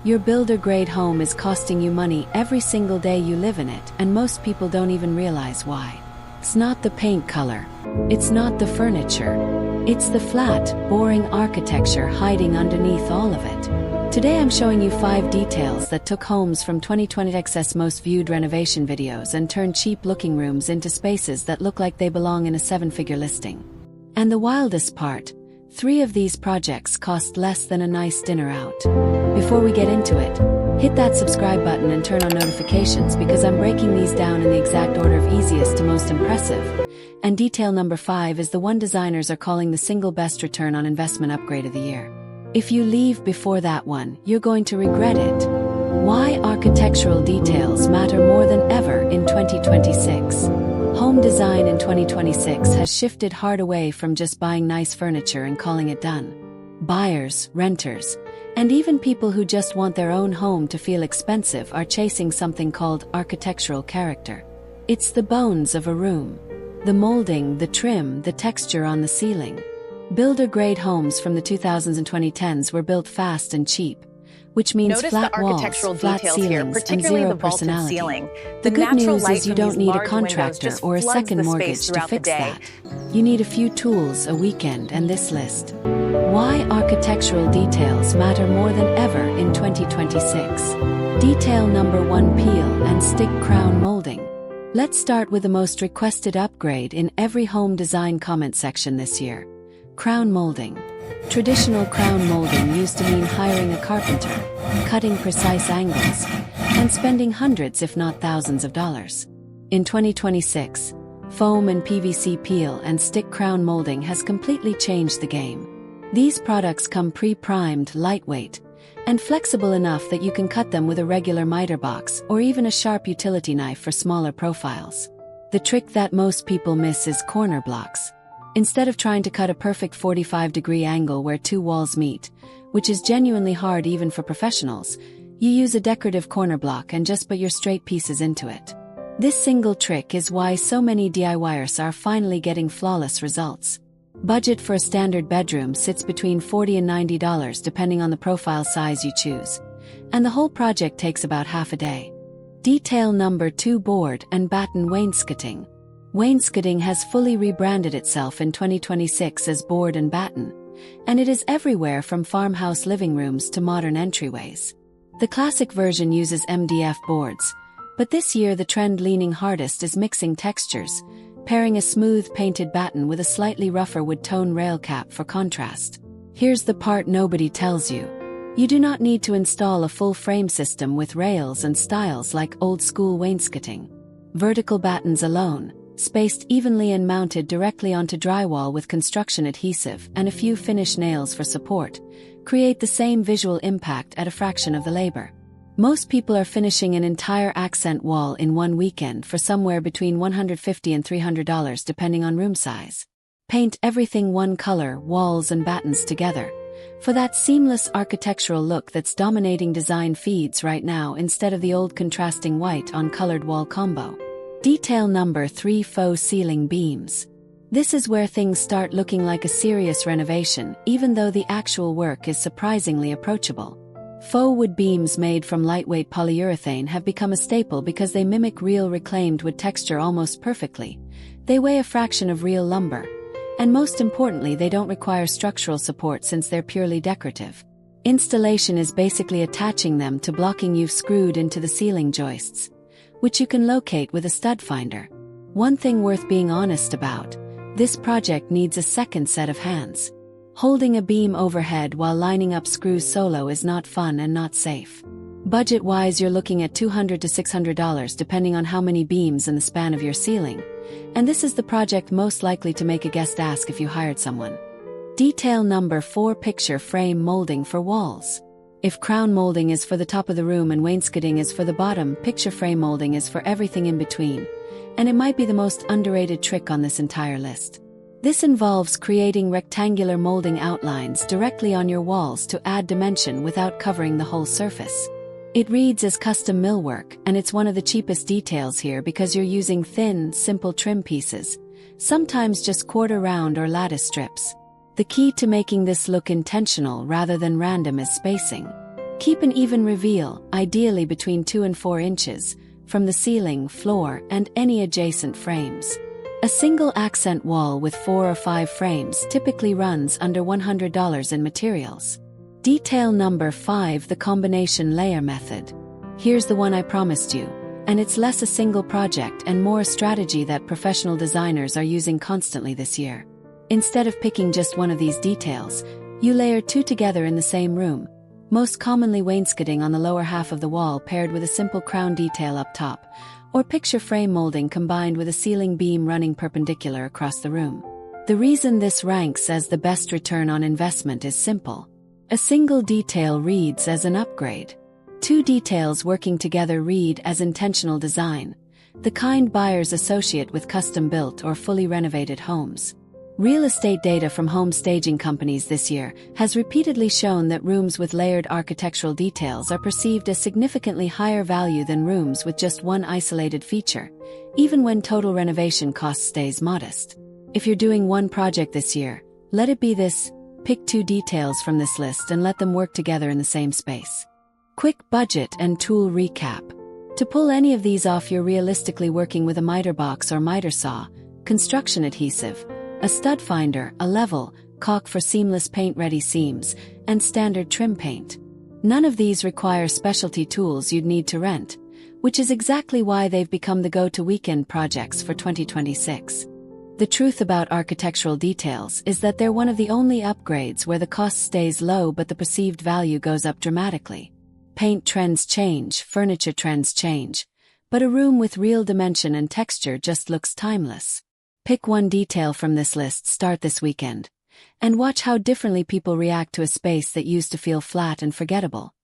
Your builder-grade home is costing you money every single day you live in it, and most people don't even realize why. It's not the paint color. It's not the furniture. It's the flat, boring architecture hiding underneath all of it. Today I'm showing you 5 details that took homes from 2020's most viewed renovation videos and turned cheap-looking rooms into spaces that look like they belong in a 7-figure listing. And the wildest part, 3 of these projects cost less than a nice dinner out. Before we get into it, hit that subscribe button and turn on notifications because I'm breaking these down in the exact order of easiest to most impressive. And detail number 5 is the one designers are calling the single best return on investment upgrade of the year. If you leave before that one, you're going to regret it. Why architectural details matter more than ever in 2026. Home design in 2026 has shifted hard away from just buying nice furniture and calling it done. Buyers, renters, and even people who just want their own home to feel expensive are chasing something called architectural character. It's the bones of a room. The molding, the trim, the texture on the ceiling. Builder-grade homes from the 2000s and 2010s were built fast and cheap, which means Notice flat the architectural walls, flat details here, ceilings, and particularly zero the vaulted personality. ceiling. The good natural news light is you from don't these need a large windows contractor just or a floods second the space mortgage to throughout the fix day. that. You need a few tools, a weekend, and this list. Why architectural details matter more than ever in 2026. Detail number 1: peel and stick crown molding. Let's start with the most requested upgrade in every home design comment section this year. Crown molding. Traditional crown molding used to mean hiring a carpenter, cutting precise angles, and spending hundreds if not thousands of dollars. In 2026, foam and PVC peel and stick crown molding has completely changed the game. These products come pre-primed, lightweight, and flexible enough that you can cut them with a regular miter box or even a sharp utility knife for smaller profiles. The trick that most people miss is corner blocks. Instead of trying to cut a perfect 45-degree angle where 2 walls meet, which is genuinely hard even for professionals, you use a decorative corner block and just put your straight pieces into it. This single trick is why so many DIYers are finally getting flawless results. Budget for a standard bedroom sits between $40 and $90 depending on the profile size you choose, and the whole project takes about half a day. Detail number 2: board and batten wainscoting. Wainscoting has fully rebranded itself in 2026 as board and batten, and it is everywhere from farmhouse living rooms to modern entryways. The classic version uses MDF boards, but this year the trend leaning hardest is mixing textures, pairing a smooth painted batten with a slightly rougher wood tone rail cap for contrast. Here's the part nobody tells you. You do not need to install a full frame system with rails and stiles like old-school wainscoting. Vertical battens alone, spaced evenly and mounted directly onto drywall with construction adhesive and a few finish nails for support, create the same visual impact at a fraction of the labor. Most people are finishing an entire accent wall in one weekend for somewhere between $150 and $300 depending on room size. Paint everything one color, walls and battens together, for that seamless architectural look that's dominating design feeds right now instead of the old contrasting white on colored wall combo. Detail number 3: faux ceiling beams. This is where things start looking like a serious renovation, even though the actual work is surprisingly approachable. Faux wood beams made from lightweight polyurethane have become a staple because they mimic real reclaimed wood texture almost perfectly. They weigh a fraction of real lumber, and most importantly, they don't require structural support since they're purely decorative. Installation is basically attaching them to blocking you've screwed into the ceiling joists, which you can locate with a stud finder. One thing worth being honest about: this project needs a second set of hands. Holding a beam overhead while lining up screws solo is not fun and not safe. Budget-wise, you're looking at $200 to $600 depending on how many beams in the span of your ceiling, and this is the project most likely to make a guest ask if you hired someone. Detail number 4: picture frame molding for walls. If crown molding is for the top of the room and wainscoting is for the bottom, picture frame molding is for everything in between, and it might be the most underrated trick on this entire list. This involves creating rectangular molding outlines directly on your walls to add dimension without covering the whole surface. It reads as custom millwork, and it's one of the cheapest details here because you're using thin, simple trim pieces, sometimes just quarter round or lattice strips. The key to making this look intentional rather than random is spacing. Keep an even reveal, ideally between 2 and 4 inches, from the ceiling, floor, and any adjacent frames. A single accent wall with 4 or 5 frames typically runs under $100 in materials. Detail number 5: the combination layer method. Here's the one I promised you, and it's less a single project and more a strategy that professional designers are using constantly this year. Instead of picking just one of these details, you layer 2 together in the same room, most commonly wainscoting on the lower half of the wall paired with a simple crown detail up top, or picture frame molding combined with a ceiling beam running perpendicular across the room. The reason this ranks as the best return on investment is simple. A single detail reads as an upgrade. 2 details working together read as intentional design, the kind buyers associate with custom-built or fully renovated homes. Real estate data from home staging companies this year has repeatedly shown that rooms with layered architectural details are perceived as significantly higher value than rooms with just one isolated feature, even when total renovation cost stays modest. If you're doing one project this year, let it be this: pick 2 details from this list and let them work together in the same space. Quick budget and tool recap. To pull any of these off, you're realistically working with a miter box or miter saw, construction adhesive, a stud finder, a level, caulk for seamless paint-ready seams, and standard trim paint. None of these require specialty tools you'd need to rent, which is exactly why they've become the go-to weekend projects for 2026. The truth about architectural details is that they're one of the only upgrades where the cost stays low but the perceived value goes up dramatically. Paint trends change, furniture trends change, but a room with real dimension and texture just looks timeless. Pick one detail from this list, start this weekend, and watch how differently people react to a space that used to feel flat and forgettable.